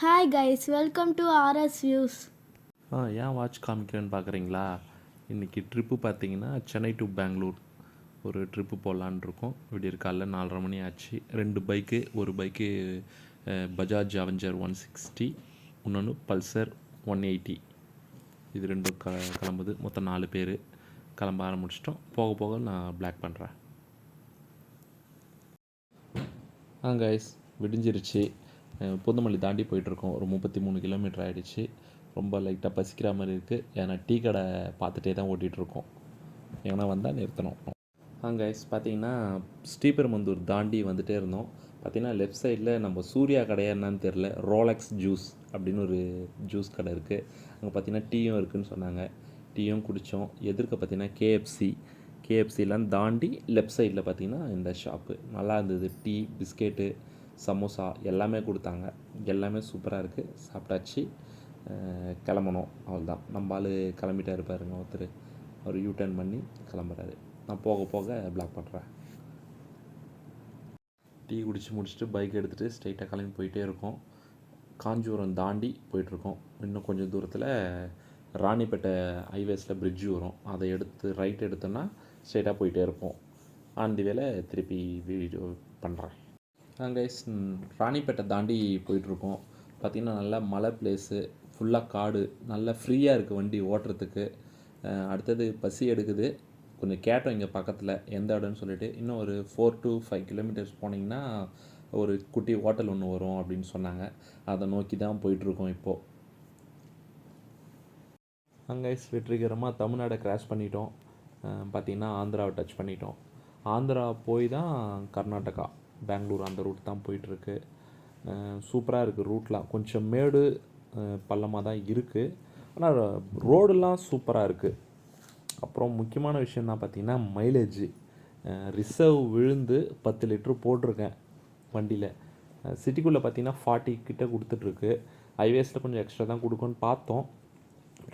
Hi guys, welcome to RS Views. ஏன் watch காமிக்கிறேன்னு பார்க்குறீங்களா? இன்றைக்கி ட்ரிப்பு பார்த்தீங்கன்னா சென்னை டு பெங்களூர் ஒரு ட்ரிப்பு போகலான்னு இருக்கோம். விடியற் காலைல 4:30 மணி ஆச்சு. 2 பைக்கு, ஒரு பைக்கு பஜாஜ் அவெஞ்சர் 160, இன்னொன்று பல்சர் 180. இது ரெண்டும் கிளம்புது. மொத்தம் 4 பேர் கிளம்ப ஆரம்பிச்சிட்டோம். போக போக நான் பிளாக் பண்ணுறேன். கைஸ், விடிஞ்சிருச்சு. பூந்தமல்லி தாண்டி போயிட்டுருக்கோம். ஒரு 33 கிலோமீட்டர் ஆகிடுச்சு. ரொம்ப லைட்டாக பசிக்கிற மாதிரி இருக்குது. ஏன்னா டீ கடை பார்த்துட்டே தான் ஓட்டிகிட்ருக்கோம். எங்கன்னா வந்தால் நிறுத்தணும். கைஸ், பார்த்தீங்கன்னா ஸ்ரீபெரும்புதூர் தாண்டி வந்துகிட்டே இருந்தோம். பார்த்தீங்கன்னா லெஃப்ட் சைடில் நம்ம சூர்யா கடையா என்னன்னு தெரில, ரோலக்ஸ் ஜூஸ் அப்படின்னு ஒரு ஜூஸ் கடை இருக்குது. அங்கே பார்த்தீங்கன்னா டீயும் இருக்குதுன்னு சொன்னாங்க. டீயும் குடித்தோம். எதிர்க்க பார்த்தீங்கன்னா கேஎஃப்சிலாம் தாண்டி லெஃப்ட் சைடில் பார்த்தீங்கன்னா இந்த ஷாப்பு நல்லா இருந்தது. டீ, பிஸ்கெட்டு, சமோசா எல்லாமே கொடுத்தாங்க. எல்லாமே சூப்பராக இருக்குது. சாப்பிட்டாச்சு, கிளம்பணும். அவ்வளோதான். நம்ம ஆள் கிளம்பிட்டே இருப்பாருங்க ஒருத்தர். அவர் யூடர்ன் பண்ணி கிளம்புறாரு. நான் போக போக பிளாக் பண்ணுறேன். டீ குடித்து முடிச்சுட்டு பைக் எடுத்துகிட்டு ஸ்ட்ரைட்டாக கிளம்பி போயிட்டே இருக்கோம். காஞ்சிபுரம் தாண்டி போயிட்டுருக்கோம். இன்னும் கொஞ்சம் தூரத்தில் ராணிப்பேட்டை ஹைவேஸில் பிரிட்ஜு வரும். அதை எடுத்து ரைட் எடுத்தோன்னா ஸ்ட்ரைட்டாக போயிட்டே இருப்போம். ஆண்டி வேலை திருப்பி வீடியோ பண்ணுறேன். கைஸ், ராணிப்பேட்டை தாண்டி போயிட்டுருக்கோம். பார்த்திங்கன்னா நல்லா மலை பிளேஸு, ஃபுல்லாக காடு, நல்லா ஃப்ரீயாக இருக்குது வண்டி ஓட்டுறதுக்கு. அடுத்தது பசி எடுக்குது. கொஞ்சம் கேட்டோம் இங்கே பக்கத்தில் எந்த இடம்னு சொல்லிவிட்டு. இன்னும் ஒரு 4 to 5 கிலோமீட்டர்ஸ் போனீங்கன்னா ஒரு குட்டி ஹோட்டல் ஒன்று வரும் அப்படின்னு சொன்னாங்க. அதை நோக்கி தான் போயிட்டுருக்கோம் இப்போது. கைஸ், வெற்றிகரமாக தமிழ்நாடை கிராஸ் பண்ணிட்டோம். பார்த்திங்கன்னா ஆந்திராவை டச் பண்ணிட்டோம். ஆந்திரா போய் தான் கர்நாடகா, பெங்களூர் அந்த ரூட் தான் போயிட்டுருக்கு. சூப்பராக இருக்குது. ரூட்லாம் கொஞ்சம் மேடு பள்ளமாக தான் இருக்குது, ஆனால் ரோடெல்லாம் சூப்பராக இருக்குது. அப்புறம் முக்கியமான விஷயம் தான் பார்த்திங்கன்னா மைலேஜு. ரிசர்வ் விழுந்து 10 லிட்ரு போட்டிருக்கேன் வண்டியில். சிட்டிக்குள்ளே பார்த்திங்கன்னா 40 கிட்ட கொடுத்துட்ருக்கு. ஹைவேஸில் கொஞ்சம் எக்ஸ்ட்ரா தான் கொடுக்குன்னு பார்த்தோம்.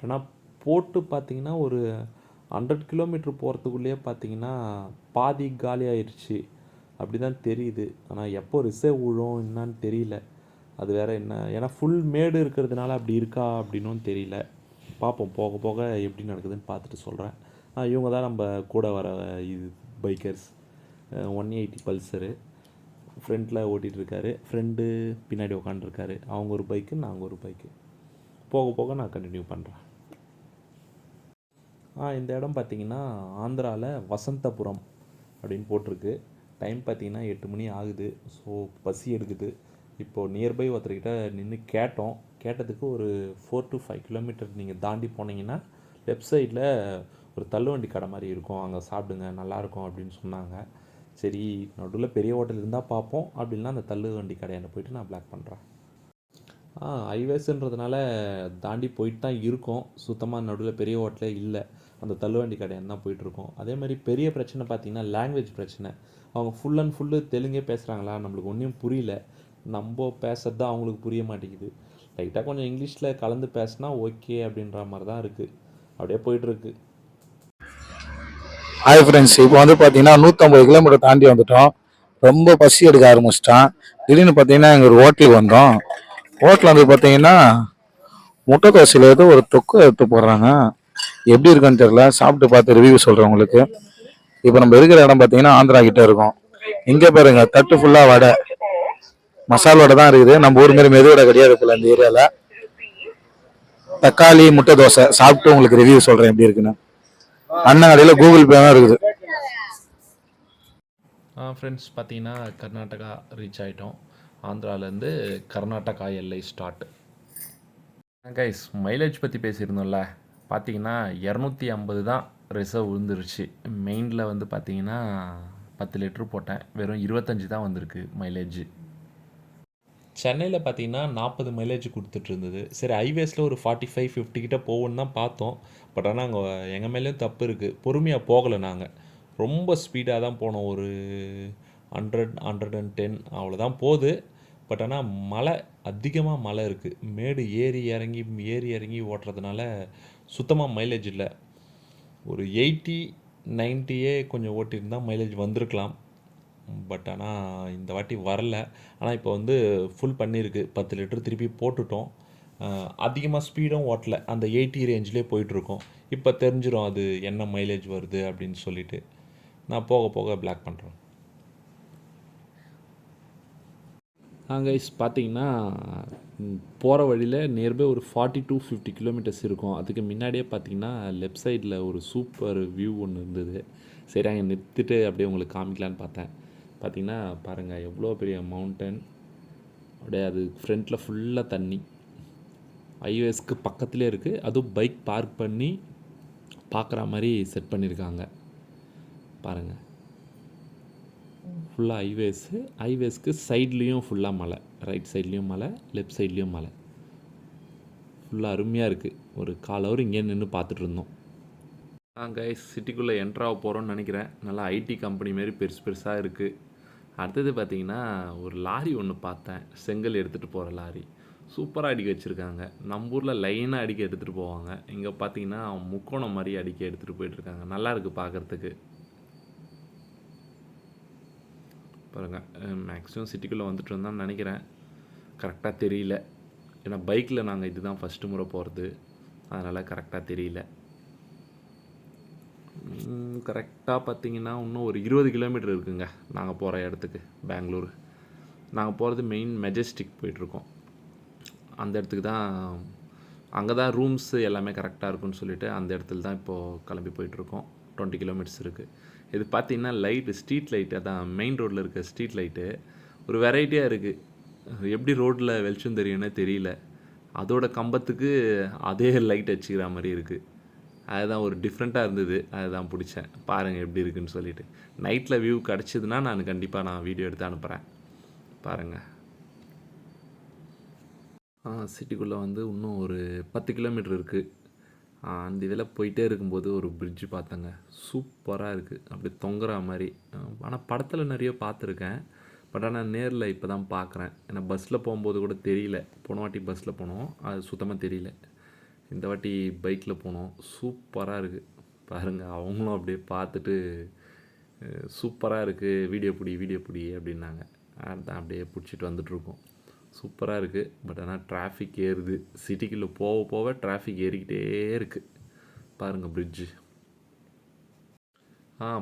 ஆனால் போட்டு பார்த்திங்கன்னா ஒரு 100 கிலோமீட்ரு போகிறதுக்குள்ளேயே பார்த்திங்கன்னா பாதி காலி ஆயிடுச்சு. அப்படி தான் தெரியுது. ஆனால் எப்போ ரிசர்வ் விழும் என்னான்னு தெரியல. அது வேறு என்ன, ஏன்னா ஃபுல் மேடு இருக்கிறதுனால அப்படி இருக்கா அப்படின்னும் தெரியல. பார்ப்போம், போக போக எப்படி நடக்குதுன்னு பார்த்துட்டு சொல்கிறேன். இவங்க தான் நம்ம கூட வர இது பைக்கர்ஸ். 180 பல்சரு ஃப்ரண்ட்டில் ஓட்டிகிட்ருக்காரு. ஃப்ரெண்டு பின்னாடி உட்காந்துருக்காரு. அவங்க ஒரு பைக்கு, நாங்கள் ஒரு பைக்கு. போக போக நான் கண்டினியூ பண்ணுறேன். இந்த இடம் பார்த்திங்கன்னா ஆந்திராவில் வசந்தபுரம் அப்படின்னு போட்டிருக்கு. டைம் பார்த்திங்கன்னா 8 மணி ஆகுது. ஸோ பசி எடுக்குது. இப்போது நியர்பை ஒருத்தர்கிட்ட நின்று கேட்டதுக்கு ஒரு 4 to 5 கிலோமீட்டர் நீங்கள் தாண்டி போனீங்கன்னா லெஃப்ட் சைடில் ஒரு தள்ளுவண்டி கடை மாதிரி இருக்கும், அங்கே சாப்பிடுங்க நல்லாயிருக்கும் அப்படின்னு சொன்னாங்க. சரி, நடுவில் பெரிய ஹோட்டல் இருந்தால் பார்ப்போம், அப்படின்னா அந்த தள்ளுவண்டி கடையாண்ட போய்ட்டு நான் பிளாக் பண்ணுறேன். ஹைவேஸுன்றதுனால தாண்டி போயிட்டு தான் இருக்கோம். சுத்தமாக நடுவில் பெரிய ஹோட்டலே இல்லை. அந்த தள்ளுவண்டி கடையான் தான் போயிட்டுருக்கோம். அதே மாதிரி பெரிய பிரச்சனை பார்த்திங்கன்னா லாங்குவேஜ் பிரச்சனை. அவங்க ஃபுல் அண்ட் ஃபுல்லு தெலுங்கே பேசுகிறாங்களா, நம்மளுக்கு ஒன்றும் புரியல. நம்ம பேசுகிறது தான் அவங்களுக்கு புரிய மாட்டேங்குது. லைட்டாக கொஞ்சம் இங்கிலீஷில் கலந்து பேசினா ஓகே அப்படின்ற மாதிரி தான் இருக்குது. அப்படியே போயிட்டுருக்கு. ஹாய் ஃப்ரெண்ட்ஸ், இப்போ வந்து பார்த்தீங்கன்னா 150 கிலோமீட்டர் தாண்டி வந்துட்டோம். ரொம்ப பசி எடுக்க ஆரம்பிச்சிட்டான். திடீர்னு பார்த்தீங்கன்னா எங்கள் ஒரு ஹோட்டலுக்கு வந்தோம். ஹோட்டலில் வந்து பார்த்தீங்கன்னா முட்டை தோசையில் ஏதோ ஒரு தொக்கு எடுத்து போடுறாங்க. எப்படி இருக்குன்னு தெரியல. சாப்பிட்டு பார்த்து ரிவ்யூ சொல்கிறேன் உங்களுக்கு. இப்போ நம்ம இருக்கிற இடம் பார்த்தீங்கன்னா ஆந்திரா கிட்ட இருக்கும். இங்கே பாருங்க, தட்டு ஃபுல்லாக வடை, மசால் வடை தான் இருக்குது. நம்ம ஊர் மாரி மெது வடை கிடையாது போல இந்த ஏரியாவில். தக்காளி முட்டை தோசை சாப்பிட்டு உங்களுக்கு ரிவ்யூ சொல்கிறேன் எப்படி இருக்குன்னு. அண்ணன் கடையில் கூகுள் பே தான் இருக்குது. ஃப்ரெண்ட்ஸ், பார்த்தீங்கன்னா கர்நாடகா ரீச் ஆகிட்டோம். ஆந்திராவிலேருந்து கர்நாடகா எல்லை ஸ்டார்ட். கைஸ், மைலேஜ் பற்றி பேசியிருந்தோம்ல, பார்த்தீங்கன்னா 250 தான் ரிசர்வ் விழுந்துருச்சு. மெயினில் வந்து பார்த்தீங்கன்னா 10 லிட்ரு போட்டேன், வெறும் 25 தான் வந்திருக்கு மைலேஜ். சென்னையில் பார்த்தீங்கன்னா 40 மைலேஜ் கொடுத்துட்டு இருந்தது. சரி, ஹைவேஸில் ஒரு 45-50 கிட்ட போகணுன்னு தான் பார்த்தோம். பட் ஆனால் அங்கே எங்கள் மேலேயும் தப்பு இருக்குது. பொறுமையாக போகலை. நாங்கள் ரொம்ப ஸ்பீடாக தான் போனோம். ஒரு 100-110 அவ்வளோதான் போகுது. பட் ஆனால் மலை அதிகமாக மலை இருக்குது. மேடு ஏறி இறங்கி ஓட்டுறதுனால சுத்தமாக மைலேஜ் இல்லை. ஒரு 80-90 கொஞ்சம் ஓட்டியிருந்தால் மைலேஜ் வந்திருக்கலாம். பட் ஆனால் இந்த வாட்டி வரல. ஆனால் இப்போ வந்து ஃபுல் பண்ணியிருக்கு. 10 லிட்டர் திருப்பி போட்டுட்டோம். அதிகமாக ஸ்பீடும் ஓட்டல. அந்த 80 ரேஞ்சிலே போயிட்டுருக்கோம். இப்போ தெரிஞ்சிடும் அது என்ன மைலேஜ் வருது அப்படின்னு சொல்லிட்டு. நான் போக போக பிளாக் பண்ணுறேன். கைஸ் பார்த்தீங்கன்னா போகிற வழியில் நியர்பை ஒரு 40 to 50 கிலோமீட்டர்ஸ் இருக்கும். அதுக்கு முன்னாடியே பார்த்தீங்கன்னா லெஃப்ட் சைடில் ஒரு சூப்பர் வியூ ஒன்று இருந்தது. சரி அங்கே நிறுத்திட்டு அப்படியே உங்களுக்கு காமிக்கலான்னு பார்த்தேன். பார்த்தீங்கன்னா பாருங்கள் எவ்வளோ பெரிய மவுண்டன். அப்படியே அது ஃப்ரண்ட்டில் ஃபுல்லாக தண்ணி. ஹைவேஸ்க்கு பக்கத்துலேயே இருக்குது. அதுவும் பைக் பார்க் பண்ணி பார்க்குற மாதிரி செட் பண்ணியிருக்காங்க பாருங்கள். ஃபுல்லாக ஹைவேஸ்க்கு சைட்லேயும் ஃபுல்லாக மலை, ரைட் சைட்லேயும் மலை, லெஃப்ட் சைட்லேயும் மலை. ஃபுல்லாக அருமையாக இருக்குது. ஒரு 1/4 ஹவர் இங்கே நின்று பார்த்துட்டு இருந்தோம். கைஸ் சிட்டிக்குள்ளே என்ட்ராக போகிறோன்னு நினைக்கிறேன். நல்லா ஐடி கம்பெனி மாரி பெருசு பெருசாக இருக்குது. அடுத்தது பார்த்திங்கன்னா ஒரு லாரி ஒன்று பார்த்தேன். செங்கல் எடுத்துகிட்டு போகிற லாரி சூப்பராக அடிக்க வச்சுருக்காங்க. நம்ம ஊரில் லைனாக அடிக்க எடுத்துகிட்டு போவாங்க. இங்கே பார்த்தீங்கன்னா முக்கோணம் மாதிரி அடிக்க எடுத்துகிட்டு போயிட்டுருக்காங்க. நல்லாயிருக்கு பார்க்குறதுக்கு. பாருங்கள் மேக்ஸிமம் சிட்டிக்குள்ளே வந்துட்டு வந்தான்னு நினைக்கிறேன். கரெக்டாக தெரியல. ஏன்னா பைக்கில் நாங்கள் இதுதான் ஃபஸ்ட்டு முறை போகிறது. அதனால் கரெக்டாக தெரியல. கரெக்டாக பார்த்தீங்கன்னா இன்னும் ஒரு 20 கிலோமீட்டர் இருக்குங்க நாங்கள் போகிற இடத்துக்கு. பெங்களூர் நாங்கள் போகிறது மெயின் மெஜஸ்டிக் போயிட்டுருக்கோம். அந்த இடத்துக்கு தான், அங்கே தான் ரூம்ஸு எல்லாமே கரெக்டாக இருக்குன்னு சொல்லிவிட்டு அந்த இடத்துல தான் இப்போது கிளம்பி போயிட்டுருக்கோம். 20 கிலோமீட்டர்ஸ் இருக்குது. இது பார்த்திங்கன்னா லைட்டு, ஸ்ட்ரீட் லைட்டு, அதான் மெயின் ரோட்டில் இருக்க ஸ்ட்ரீட் லைட்டு ஒரு வெரைட்டியாக இருக்குது. எப்படி ரோட்டில் வெளிச்சம் தெரியும்னே தெரியல. அதோட கம்பத்துக்கு அதே லைட் வச்சுக்கிற மாதிரி இருக்குது. அதுதான் ஒரு டிஃப்ரெண்ட்டாக இருந்தது. அதுதான் பிடிச்சேன். பாருங்கள் எப்படி இருக்குதுன்னு சொல்லிவிட்டு. நைட்டில் வியூ கிடச்சிதுன்னா நான் வீடியோ எடுத்து அனுப்புகிறேன். பாருங்கள். சிட்டிக்குள்ளே வந்து இன்னும் ஒரு 10 கிலோமீட்டர் இருக்குது. அந்த இதில் போயிட்டே இருக்கும்போது ஒரு பிரிட்ஜு பார்த்தேங்க. சூப்பராக இருக்குது. அப்படி தொங்குற மாதிரி. ஆனால் படத்தில் நிறைய பார்த்துருக்கேன். பட் ஆனால் நேரில் இப்போ தான் பார்க்குறேன். ஏன்னா பஸ்ஸில் போகும்போது கூட தெரியல. போன வாட்டி பஸ்ஸில் போனோம், அது சுத்தமாக தெரியல. இந்த வாட்டி பைக்கில் போனோம். சூப்பராக இருக்குது. பாருங்கள் அவங்களும் அப்படியே பார்த்துட்டு சூப்பராக இருக்குது, வீடியோ பிடி அப்படின்னாங்க. அதுதான் அப்படியே பிடிச்சிட்டு வந்துட்ருக்கோம். சூப்பராக இருக்குது. பட் ஆனால் டிராஃபிக் ஏறுது. சிட்டிக்குள்ளே போக போக டிராஃபிக் ஏறிக்கிட்டே இருக்குது. பாருங்கள் பிரிட்ஜு.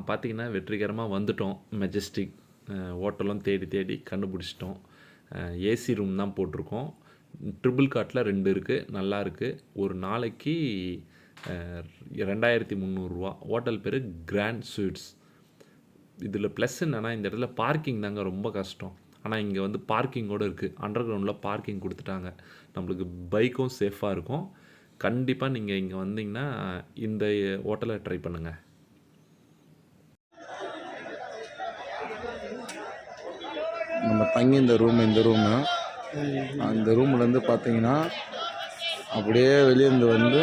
பார்த்திங்கன்னா வெற்றிகரமாக வந்துட்டோம் மெஜஸ்டிக். ஹோட்டலும் தேடி கண்டுபிடிச்சிட்டோம். ஏசி ரூம் தான் போட்டிருக்கோம். ட்ரிபிள் காட்டில் 2 இருக்குது. நல்லா இருக்குது. ஒரு நாளைக்கு 2300 ஹோட்டல் பேர் கிராண்ட் ஸ்வீட்ஸ். இதில் ப்ளஸ் என்னென்னா இந்த இடத்துல பார்க்கிங் தாங்க ரொம்ப கஷ்டம். ஆனால் இங்கே வந்து பார்க்கிங்கோடு இருக்குது. அண்டர் கிரவுண்டில் பார்க்கிங் கொடுத்துட்டாங்க. நம்மளுக்கு பைக்கும் சேஃபாக இருக்கும். கண்டிப்பாக நீங்கள் இங்கே வந்தீங்கன்னா இந்த ஹோட்டலை ட்ரை பண்ணுங்கள். நம்ம தங்கி இந்த ரூமு அந்த ரூம்லேருந்து பார்த்தீங்கன்னா அப்படியே வெளியேருந்து வந்து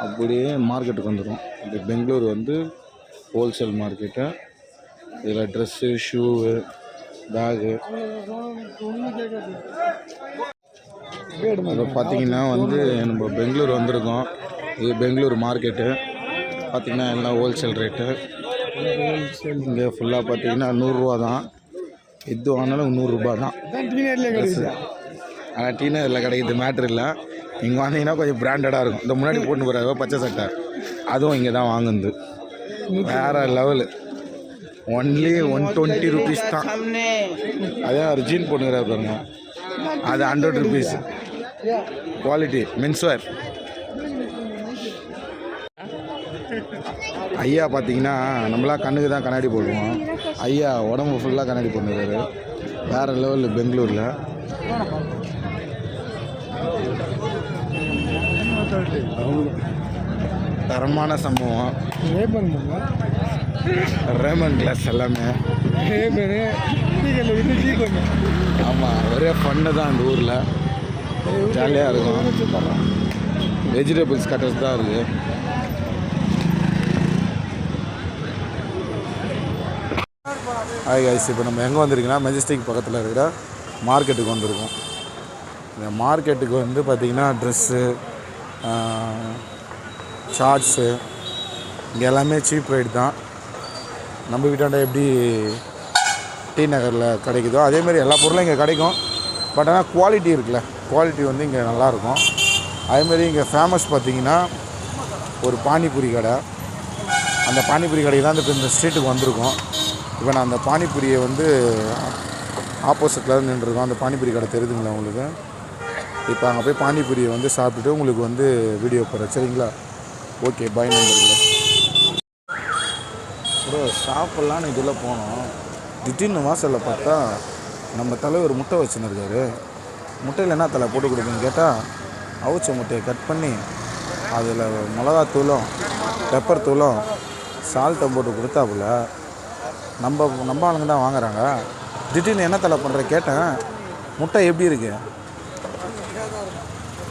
அப்படியே மார்க்கெட்டுக்கு வந்துடும். இந்த பெங்களூர் வந்து ஹோல்சேல் மார்க்கெட்டு. இதில் ட்ரெஸ்ஸு, ஷூவு, பேகு. இப்போ பார்த்தீங்கன்னா வந்து நம்ம பெங்களூர் வந்திருக்கோம். இது பெங்களூர் மார்க்கெட்டு. பார்த்திங்கன்னா எல்லாம் ஹோல்சேல் ரேட்டு. இங்கே ஃபுல்லாக பார்த்தீங்கன்னா 100 ரூபா தான். எது வாங்கினாலும் 100 ரூபா தான். ஆனால் டீ நகரில் கிடைக்கிது மேட்ரு இல்லை. இங்கே வாங்கினீங்கன்னா கொஞ்சம் பிராண்டடாக இருக்கும். இந்த முன்னாடி போட்டு போகிறாங்க பச்சை சட்டை, அதுவும் இங்கே தான் வாங்குது. வேறு லெவலு. ஒன்லி 120 rupees தான். அதே ஒரு ஜீன் போட்டுக்கிறார் பாருங்க, அது 100 rupees. Quality menswear. ஐயா பார்த்தீங்கன்னா நம்மளாம் கண்ணுக்கு தான் கண்ணாடி போடுவோம். ஐயா உடம்பு ஃபுல்லாக கண்ணாடி போட்டுக்கிறாரு. வேறு லெவலில் பெங்களூரில். தரமான சம்பவம். ரேமன் கிளாஸ் எல்லாமே. ஆமாம், ஒரே ஃபன்னு தான் அந்த ஊரில். ஜாலியாக இருக்கும். வெஜிடபிள்ஸ் கட்டர்ஸ் தான் இருக்குது. ஹாய் கைஸ், இப்போ நம்ம எங்கே வந்திருக்கோன்னா மெஜஸ்டிக் பக்கத்தில் இருக்கிற மார்க்கெட்டுக்கு வந்திருக்கோம். இந்த மார்க்கெட்டுக்கு வந்து பார்த்திங்கன்னா ட்ரெஸ்ஸு, ஷார்ட்ஸு இங்கே எல்லாமே சீப் ரேட் தான். நம்ம வீட்டாண்ட எப்படி டி நகரில் கிடைக்குதோ அதேமாரி எல்லா பொருளும் இங்கே கிடைக்கும். பட் ஆனால் குவாலிட்டி இருக்குல்ல, குவாலிட்டி வந்து இங்கே நல்லாயிருக்கும். அதேமாரி இங்கே ஃபேமஸ் பார்த்திங்கன்னா ஒரு பானிபூரி கடை. அந்த பானிபூரி கடைக்கு தான் இப்போ இந்த ஸ்ட்ரீட்டுக்கு வந்திருக்கோம். இப்போ நான் அந்த பானிபூரியை வந்து ஆப்போசிட்டில் நின்றுருக்கோம். அந்த பானிபூரி கடை தெரியுதுங்களா உங்களுக்கு? இப்போ அங்கே போய் பானிபூரியை வந்து சாப்பிட்டுட்டு உங்களுக்கு வந்து வீடியோ போடுறேன், சரிங்களா? ஓகே, பாய் நண்பர்களே. ப்ரோ சாப்பிட்லான்னு இதில் போனோம். திடீர்னு வாசலில் பார்த்தா நம்ம தலைவர் முட்டை வச்சுன்னு இருக்காரு. முட்டையில் என்ன தலை போட்டு கொடுக்குன்னு கேட்டால் அவிச்ச முட்டையை கட் பண்ணி அதில் மிளகாத்தூளும் பெப்பர் தூளும் சால்ட்டை போட்டு கொடுத்தாப்புல. நம்ம ஆளுங்க தான் வாங்குறாங்க. திடீர்னு என்ன தலை பண்ணுற கேட்டேன். முட்டை எப்படி இருக்கு?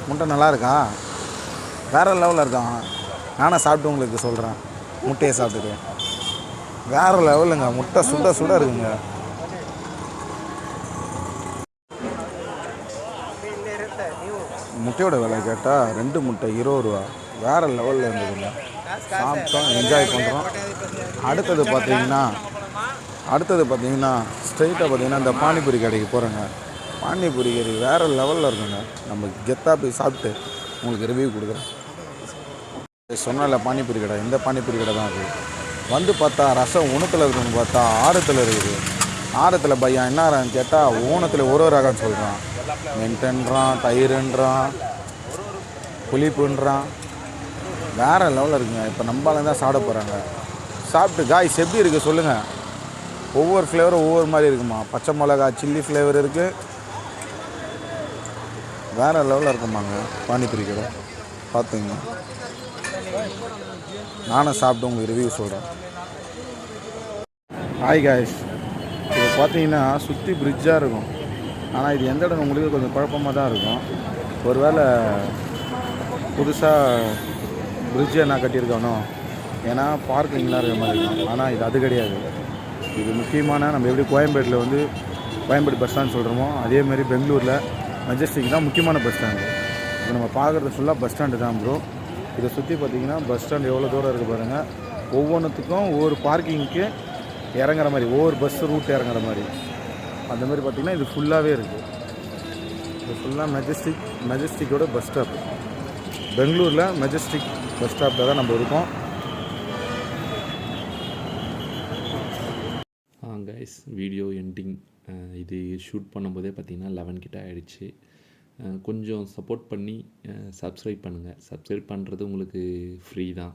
முட்டை நல்லா இருக்கா? வேறு லெவலில் இருக்கான். நானும் சாப்பிட்டு உங்களுக்கு சொல்கிறேன். முட்டையை சாப்பிட்டுட்டு வேறு லெவலுங்க. முட்டை சுட இருக்குங்க. முட்டையோட விலை கேட்டால் 2 முட்டை 20 ரூபா. வேறு லெவலில் இருந்ததுங்க. சாப்பிட்டோம், என்ஜாய் பண்ணுறோம். அடுத்தது பார்த்தீங்கன்னா ஸ்ட்ரைட்டாக பார்த்தீங்கன்னா இந்த பானிபூரி கடைக்கு போகிறேங்க. பானிபூரி கடை வேறு லெவலில் இருக்குங்க. நம்ம கெத்தாக போய் சாப்பிட்டு உங்களுக்கு ரிவ்யூ கொடுக்குறேன். சொன்னால பானிபூரி கடை, இந்த பானிபூரி கடை தான் அது. வந்து பார்த்தா ரசம் ஊனத்தில் இருக்குன்னு பார்த்தா ஆரத்தில் இருக்குது. ஆரத்தில் பையன் என்ன ஆறான்னு கேட்டால் ஊனத்தில் ஒரு ரகம்னு சொல்கிறான். மென்டன்றான், தயிர்ன்றான், புளிப்புன்றான். வேறு லெவலில் இருக்குங்க. இப்போ நம்மளால தான் சாப்பிட போகிறாங்க. சாப்பிட்டு காய்ஸ் எப்படி இருக்குது சொல்லுங்கள். ஒவ்வொரு ஃப்ளேவரும் ஒவ்வொரு மாதிரி இருக்குமா. பச்சை மிளகா சில்லி ஃப்ளேவர் இருக்குது. வேறு லெவலில் இருக்குமாங்க பானிபூரி கடை. பார்த்துங்க, நானும் சாப்பிட்டு உங்களுக்கு ரிவ்யூ சொல்கிறேன். ஹாய் காய்ஸ், இது பார்த்தீங்கன்னா சுற்றி பிரிட்ஜாக இருக்கும். ஆனால் இது எந்த இடம் உங்களுக்கு கொஞ்சம் குழப்பமாக தான் இருக்கும். ஒருவேளை புதுசாக பிரிட்ஜை நான் கட்டியிருக்கானோ, ஏன்னா பார்க்கிங்லாம் இருக்கிற மாதிரி இருக்கும். ஆனால் இது அது கிடையாது. இது முக்கியமான நம்ம எப்படி கோயம்பேட்டில் வந்து கோயம்பேடு பஸ் ஸ்டாண்ட் சொல்கிறோமோ அதேமாரி பெங்களூரில் மெஜஸ்டிக் தான் முக்கியமான பஸ் ஸ்டாண்டு. இப்போ நம்ம பார்க்குறது ஃபுல்லாக பஸ் ஸ்டாண்டு தான் ப்ரோ. இதை சுற்றி பார்த்திங்கன்னா பஸ் ஸ்டாண்டு எவ்வளோ தூரம் இருக்குது பாருங்கள். ஒவ்வொன்றுத்துக்கும் ஒவ்வொரு பார்க்கிங்க்கு இறங்குற மாதிரி, ஒவ்வொரு பஸ் ரூட் இறங்குற மாதிரி அந்த மாதிரி பார்த்திங்கன்னா இது ஃபுல்லாகவே இருக்குது. இது ஃபுல்லாக மெஜஸ்டிக்கோட பஸ் ஸ்டாப். பெங்களூரில் மெஜஸ்டிக் பஸ் ஸ்டாப்பில் தான் நம்ம இருக்கோம். Guys, video ending. இது ஷூட் பண்ணும்போதே பார்த்திங்கன்னா 11 கிட்ட ஆகிடுச்சு. கொஞ்சம் சப்போர்ட் பண்ணி சப்ஸ்கிரைப் பண்ணுங்கள். சப்ஸ்கிரைப் பண்ணுறது உங்களுக்கு ஃப்ரீ தான்.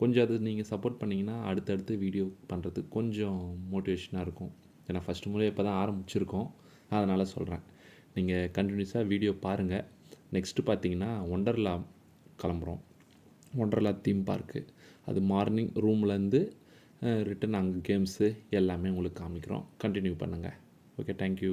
கொஞ்சம் அது நீங்கள் சப்போர்ட் பண்ணிங்கன்னா அடுத்தடுத்து வீடியோ பண்ணுறதுக்கு கொஞ்சம் மோட்டிவேஷனாக இருக்கும். ஏன்னா ஃபஸ்ட்டு முறை இப்போ தான் ஆரம்பிச்சிருக்கோம், அதனால் சொல்கிறேன். நீங்கள் கண்டினியூஸாக வீடியோ பாருங்கள். நெக்ஸ்ட்டு பார்த்தீங்கன்னா ஒண்டர்லா கிளம்புறோம். Wonderla theme park. அது மார்னிங் ரூம்லேருந்து ரிட்டன் அங்கே கேம்ஸு எல்லாமே உங்களுக்கு காமிக்கிறோம். கண்டினியூ பண்ணுங்கள். Okay, thank you.